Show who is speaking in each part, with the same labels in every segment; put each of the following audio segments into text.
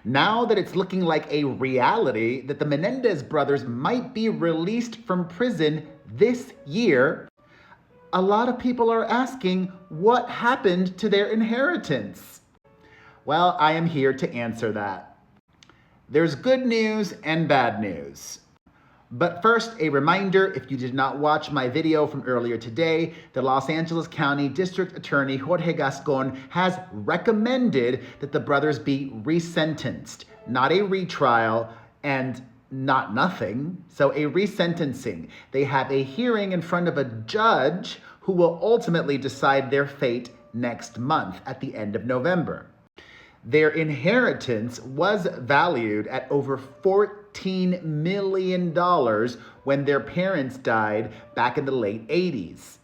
Speaker 1: Now that it's looking like a reality that the Menendez brothers might be released from prison this year, a lot of people are asking what happened to their inheritance. Well, I am here to answer that. There's good news and bad news. But first, a reminder, if you did not watch my video from earlier today, the Los Angeles County District Attorney Jorge Gascon has recommended that the brothers be resentenced, not a retrial and not nothing, so a resentencing. They have a hearing in front of a judge who will ultimately decide their fate next month at the end of November. Their inheritance was valued at over $14 million when their parents died back in the late 80s.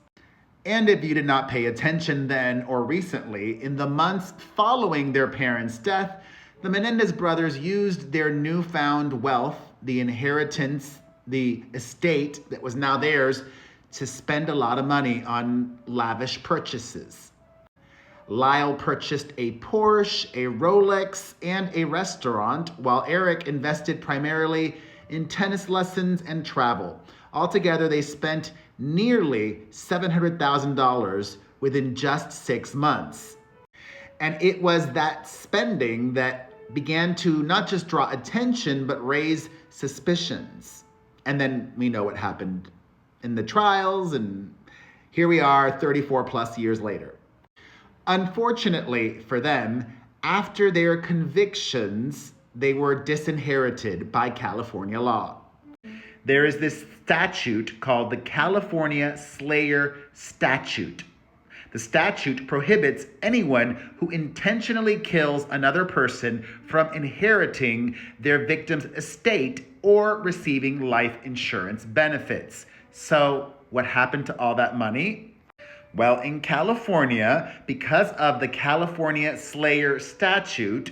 Speaker 1: And if you did not pay attention then or recently, in the months following their parents' death, the Menendez brothers used their newfound wealth, the inheritance, the estate that was now theirs, to spend a lot of money on lavish purchases. Lyle purchased a Porsche, a Rolex, and a restaurant, while Erik invested primarily in tennis lessons and travel. Altogether, they spent nearly $700,000 within just 6 months. And it was that spending that began to not just draw attention, but raise suspicions. And then we know what happened in the trials, and here we are 34 plus years later. Unfortunately for them, after their convictions, they were disinherited by California law. There is this statute called the California Slayer Statute. The statute prohibits anyone who intentionally kills another person from inheriting their victim's estate or receiving life insurance benefits. So, what happened to all that money? Well, in California, because of the California Slayer Statute,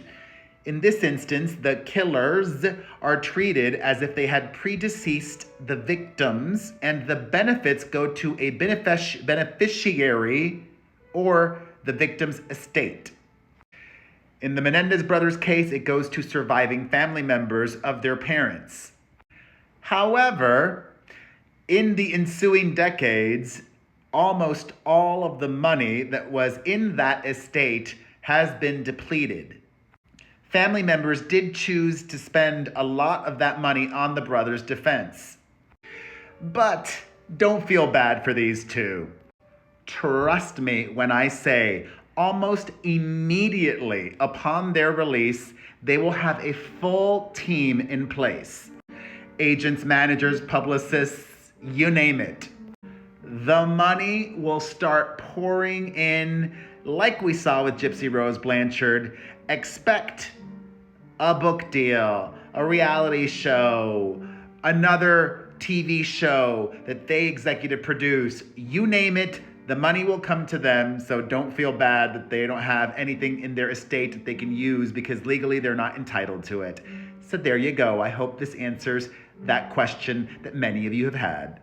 Speaker 1: in this instance, the killers are treated as if they had predeceased the victims, and the benefits go to a beneficiary or the victim's estate. In the Menendez brothers' case, it goes to surviving family members of their parents. However, in the ensuing decades, almost all of the money that was in that estate has been depleted. Family members did choose to spend a lot of that money on the brothers' defense. But don't feel bad for these two. Trust me when I say, almost immediately upon their release, they will have a full team in place. Agents, managers, publicists, you name it. The money will start pouring in like we saw with Gypsy Rose Blanchard. Expect a book deal, a reality show, another TV show that they executive produce. You name it, the money will come to them. So don't feel bad that they don't have anything in their estate that they can use because legally they're not entitled to it. So there you go. I hope this answers that question that many of you have had.